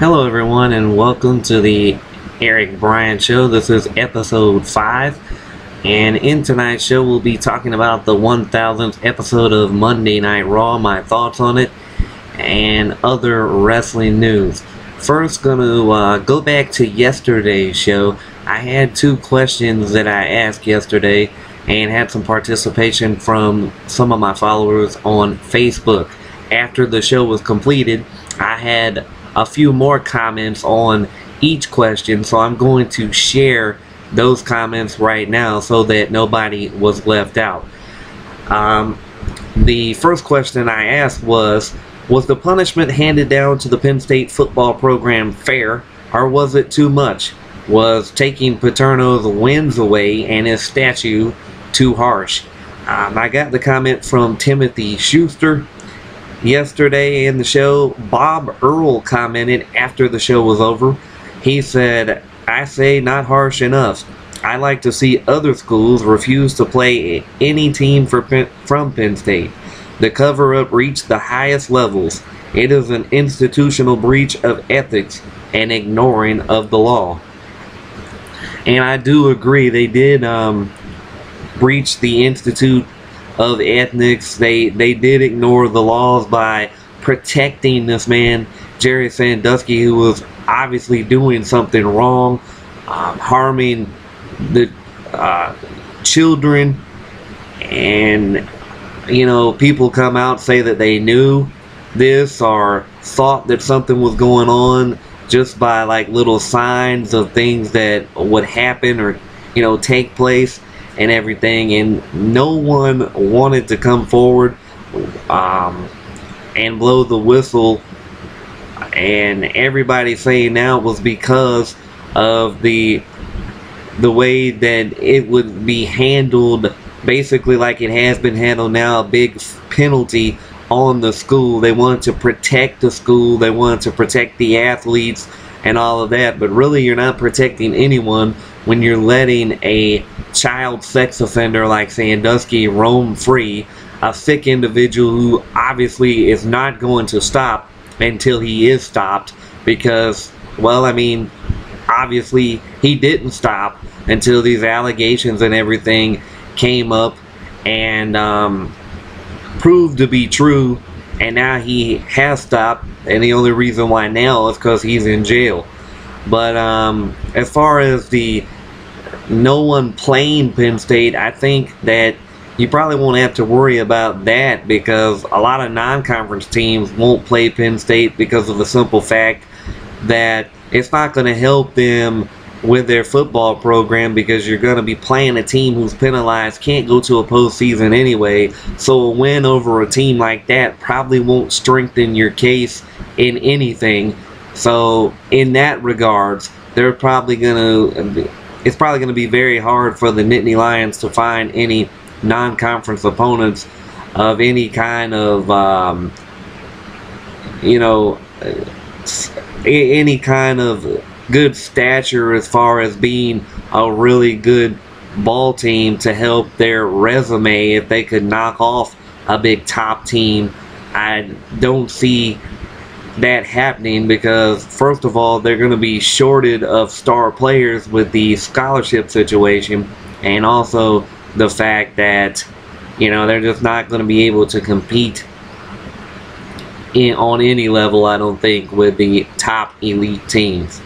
Hello everyone and welcome to the Erik Bryant Show. This is episode 5, and in tonight's show we'll be talking about the 1000th episode of Monday Night Raw, my thoughts on it, and other wrestling news. First, gonna go back to yesterday's show. I had 2 questions that I asked yesterday and had some participation from some of my followers on Facebook. After the show was completed, I had a few more comments on each question, so I'm going to share those comments right now so that nobody was left out. The first question I asked was the punishment handed down to the Penn State football program fair, or was it too much? Was taking Paterno's wins away and his statue too harsh? I got the comment from Timothy Schuster. Yesterday in the show, Bob Earl commented after the show was over. He said, "I say not harsh enough. I like to see other schools refuse to play any team from Penn State. The cover-up reached the highest levels. It is an institutional breach of ethics and ignoring of the law." And I do agree, they did breach the Institute of Ethics. They did ignore the laws by protecting this man, Jerry Sandusky, who was obviously doing something wrong, harming the children. And people come out, say that they knew this or thought that something was going on just by like little signs of things that would happen or take place and everything, and no one wanted to come forward and blow the whistle. And everybody saying now it was because of the way that it would be handled, basically like it has been handled now, a big penalty on the school. They want to protect the school, they want to protect the athletes and all of that, but really you're not protecting anyone when you're letting a child sex offender like Sandusky roam free, a sick individual who obviously is not going to stop until he is stopped, because, well, I mean, obviously he didn't stop until these allegations and everything came up and proved to be true, and now he has stopped, and the only reason why now is because he's in jail. But as far as the no one playing Penn State, I think that you probably won't have to worry about that, because a lot of non-conference teams won't play Penn State because of the simple fact that it's not going to help them with their football program, because you're going to be playing a team who's penalized, can't go to a postseason anyway. So a win over a team like that probably won't strengthen your case in anything. So in that regards, it's probably going to be very hard for the Nittany Lions to find any non-conference opponents of any kind of any kind of good stature as far as being a really good ball team to help their resume. If they could knock off a big top team, I don't see that happening, because first of all, they're going to be shorted of star players with the scholarship situation, and also the fact that they're just not going to be able to compete on any level, I don't think, with the top elite teams.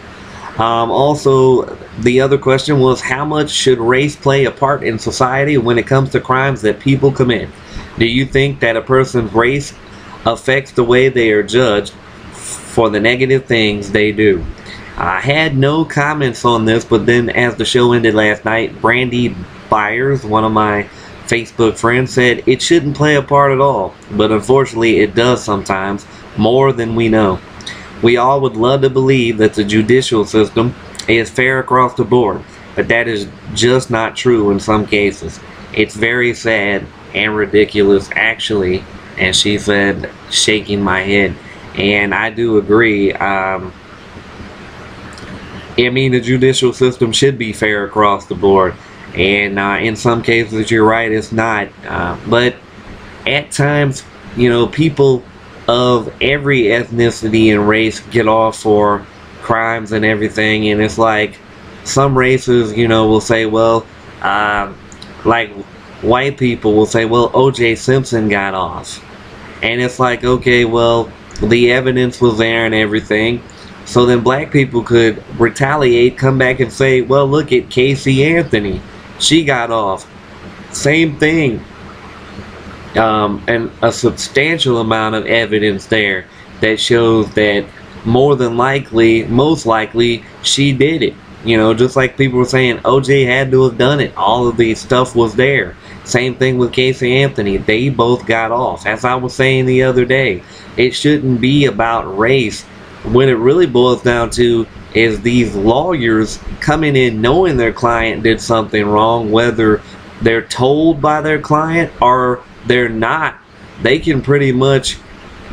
Also, the other question was, how much should race play a part in society when it comes to crimes that people commit? Do you think that a person's race affects the way they are judged for the negative things they do? I had no comments on this, but then as the show ended last night, Brandy Byers, one of my Facebook friends, said it shouldn't play a part at all, but unfortunately it does sometimes, more than we know. We all would love to believe that the judicial system is fair across the board, but that is just not true in some cases. It's very sad and ridiculous, actually, and she said, shaking my head. And I do agree. I mean, the judicial system should be fair across the board, and in some cases you're right, it's not, but at times people of every ethnicity and race get off for crimes and everything, and it's like some races, you know, will say, well, like white people will say, well, O.J. Simpson got off, and it's like, okay, well, the evidence was there and everything, so then black people could retaliate, come back and say, well, look at Casey Anthony, she got off, same thing. And a substantial amount of evidence there that shows that more than likely, most likely, she did it. You know, just like people were saying, OJ had to have done it. All of the stuff was there. Same thing with Casey Anthony. They both got off. As I was saying the other day, it shouldn't be about race. What it really boils down to is these lawyers coming in knowing their client did something wrong, whether they're told by their client or they're not. They can pretty much,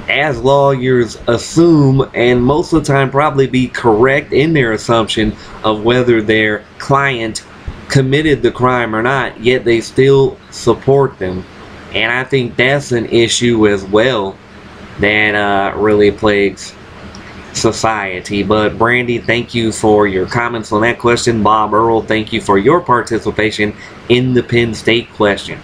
as lawyers, assume, and most of the time probably be correct in their assumption of whether their client committed the crime or not, yet they still support them. And I think that's an issue as well that really plagues society. But Brandy, thank you for your comments on that question. Bob Earl, thank you for your participation in the Penn State question.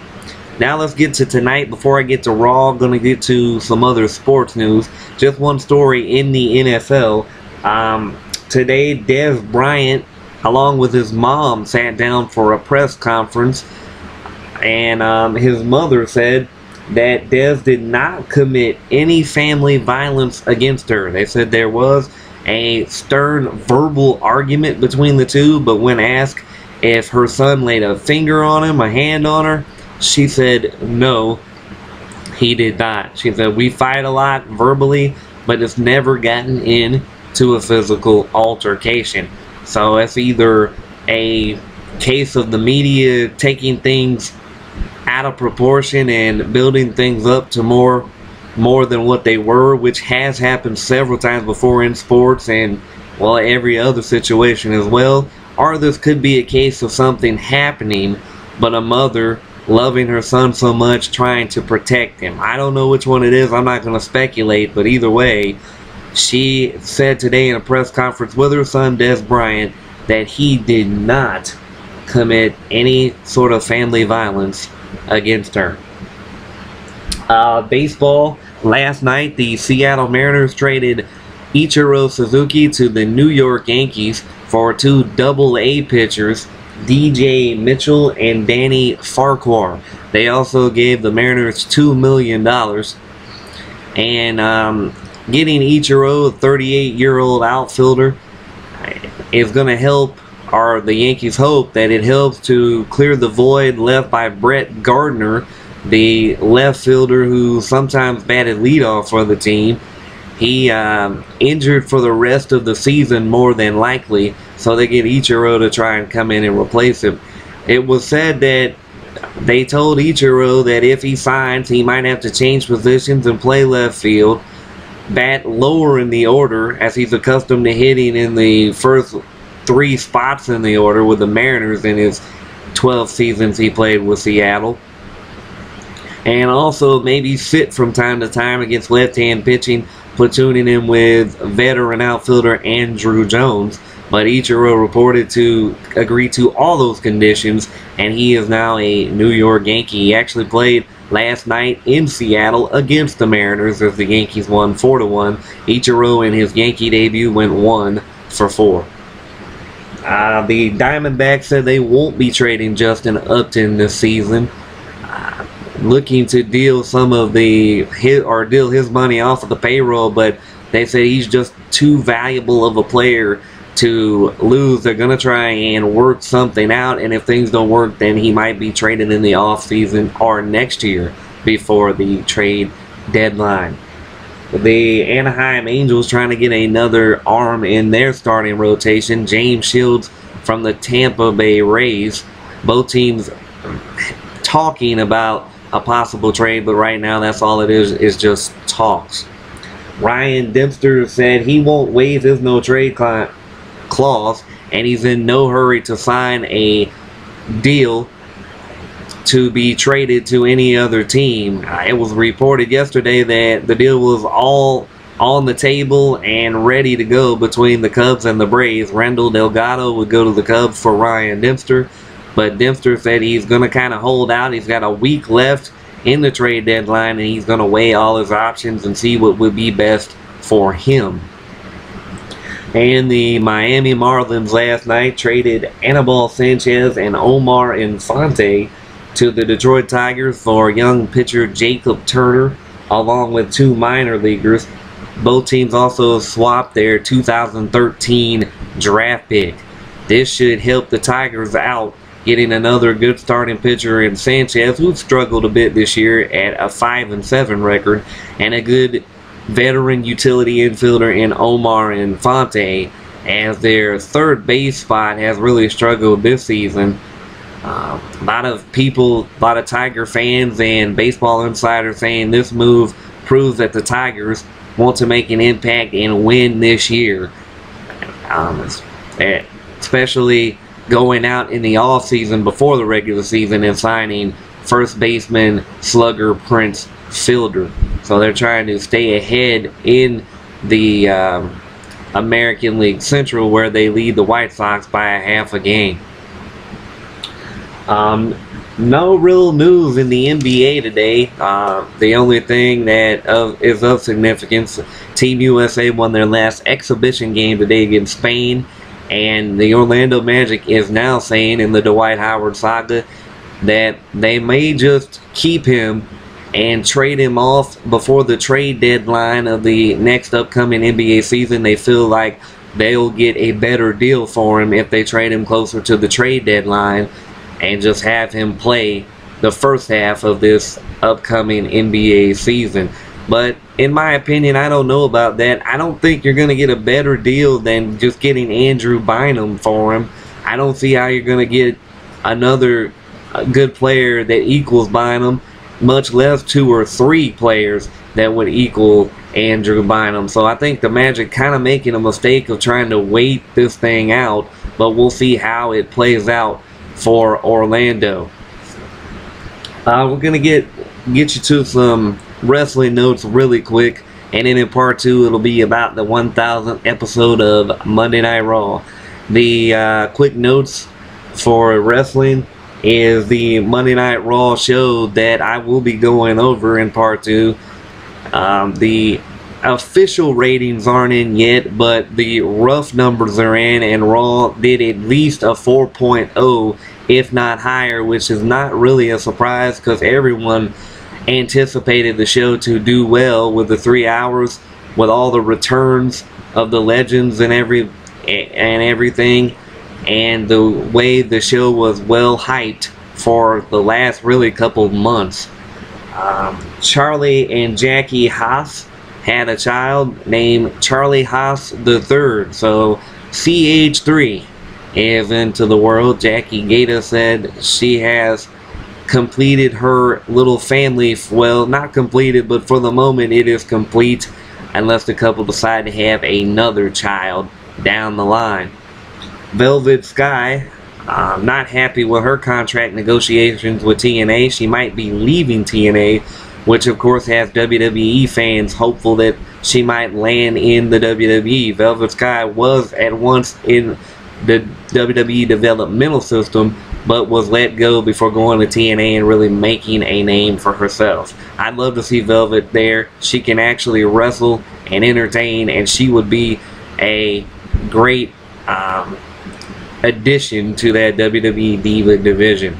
Now let's get to tonight. Before I get to Raw, I'm going to get to some other sports news. Just one story in the NFL. Today, Dez Bryant, along with his mom, sat down for a press conference. And his mother said that Dez did not commit any family violence against her. They said there was a stern verbal argument between the two, but when asked if her son laid a finger on him, a hand on her, she said no, he did not. She said we fight a lot verbally, but it's never gotten into a physical altercation. So it's either a case of the media taking things out of proportion and building things up to more than what they were, which has happened several times before in sports and, well, every other situation as well. Or this could be a case of something happening, but a mother loving her son so much, trying to protect him. I don't know which one it is. I'm not going to speculate, but either way, she said today in a press conference with her son, Dez Bryant, that he did not commit any sort of family violence against her. Baseball, last night, the Seattle Mariners traded Ichiro Suzuki to the New York Yankees for two Double-A pitchers, DJ Mitchell and Danny Farquhar. They also gave the Mariners $2 million. And getting Ichiro, a 38-year-old outfielder, is going to help, or the Yankees hope that it helps to clear the void left by Brett Gardner, the left fielder who sometimes batted leadoff for the team. He injured for the rest of the season more than likely, so they get Ichiro to try and come in and replace him. It was said that they told Ichiro that if he signs, he might have to change positions and play left field, bat lower in the order, as he's accustomed to hitting in the first three spots in the order with the Mariners in his 12 seasons he played with Seattle. And also maybe sit from time to time against left-hand pitching, platooning him with veteran outfielder Andrew Jones. But Ichiro reported to agree to all those conditions, and he is now a New York Yankee. He actually played last night in Seattle against the Mariners as the Yankees won 4-1. Ichiro in his Yankee debut went 1-for-4. The Diamondbacks said they won't be trading Justin Upton this season, looking to deal some of deal his money off of the payroll, but they say he's just too valuable of a player to lose. They're going to try and work something out, and if things don't work, then he might be traded in the offseason or next year before the trade deadline. The Anaheim Angels trying to get another arm in their starting rotation. James Shields from the Tampa Bay Rays. Both teams talking about a possible trade, but right now that's all it is just talks. Ryan Dempster said he won't waive his no-trade clause, and he's in no hurry to sign a deal to be traded to any other team. It was reported yesterday that the deal was all on the table and ready to go between the Cubs and the Braves. Rendell Delgado would go to the Cubs for Ryan Dempster, but Dempster said he's going to kind of hold out. He's got a week left in the trade deadline, and he's going to weigh all his options and see what would be best for him. And the Miami Marlins last night traded Anibal Sanchez and Omar Infante to the Detroit Tigers for young pitcher Jacob Turner, along with 2 minor leaguers. Both teams also swapped their 2013 draft pick. This should help the Tigers out, getting another good starting pitcher in Sanchez, who struggled a bit this year at a 5-7 record, and a good veteran utility infielder in Omar Infante, as their third base spot has really struggled this season. A lot of Tiger fans and baseball insiders saying this move proves that the Tigers want to make an impact and win this year, especially going out in the off season before the regular season and signing first baseman slugger Prince Fielder. So they're trying to stay ahead in the American League Central, where they lead the White Sox by a half a game. No real news in the NBA today. The only thing that is of significance, Team USA won their last exhibition game today against Spain, and the Orlando Magic is now saying in the Dwight Howard saga that they may just keep him and trade him off before the trade deadline of the next upcoming NBA season. They feel like they'll get a better deal for him if they trade him closer to the trade deadline and just have him play the first half of this upcoming NBA season. But in my opinion, I don't know about that. I don't think you're going to get a better deal than just getting Andrew Bynum for him. I don't see how you're going to get another good player that equals Bynum, much less 2 or 3 players that would equal Andrew Bynum. So I think the Magic kind of making a mistake of trying to wait this thing out, but we'll see how it plays out for Orlando. We're going to get you to some wrestling notes really quick, and then in part 2 it'll be about the 1000th episode of Monday Night Raw. The quick notes for wrestling is the Monday Night Raw show that I will be going over in part 2. The official ratings aren't in yet, but the rough numbers are in, and Raw did at least a 4.0, if not higher, which is not really a surprise because everyone anticipated the show to do well with the 3 hours, with all the returns of the legends and everything, and the way the show was well hyped for the last really couple months. Charlie and Jackie Haas had a child named Charlie Haas III, so CH3 is into the world. Jackie Gata said she has completed her little family. Well, not completed, but for the moment it is complete, unless the couple decide to have another child down the line. Velvet Sky, not happy with her contract negotiations with TNA. She might be leaving TNA, which of course has WWE fans hopeful that she might land in the WWE. Velvet Sky was at once in the WWE developmental system, but was let go before going to TNA and really making a name for herself. I'd love to see Velvet there. She can actually wrestle and entertain, and she would be a great addition to that WWE Diva division.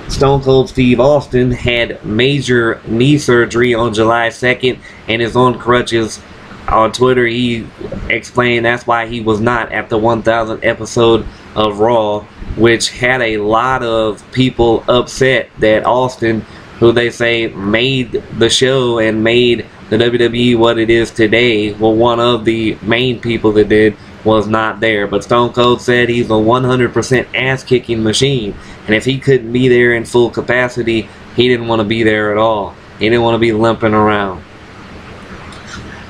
Stone Cold Steve Austin had major knee surgery on July 2nd and is on crutches. On Twitter, he explained that's why he was not at the 1000th episode of Raw, which had a lot of people upset that Austin, who they say made the show and made the WWE what it is today, well, one of the main people that did, was not there. But Stone Cold said he's a 100% ass-kicking machine, and if he couldn't be there in full capacity, he didn't want to be there at all. He didn't want to be limping around.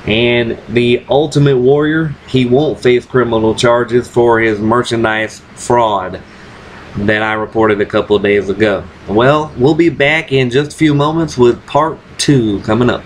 And the Ultimate Warrior, he won't face criminal charges for his merchandise fraud. that I reported a couple of days ago. Well, we'll be back in just a few moments with part 2 coming up.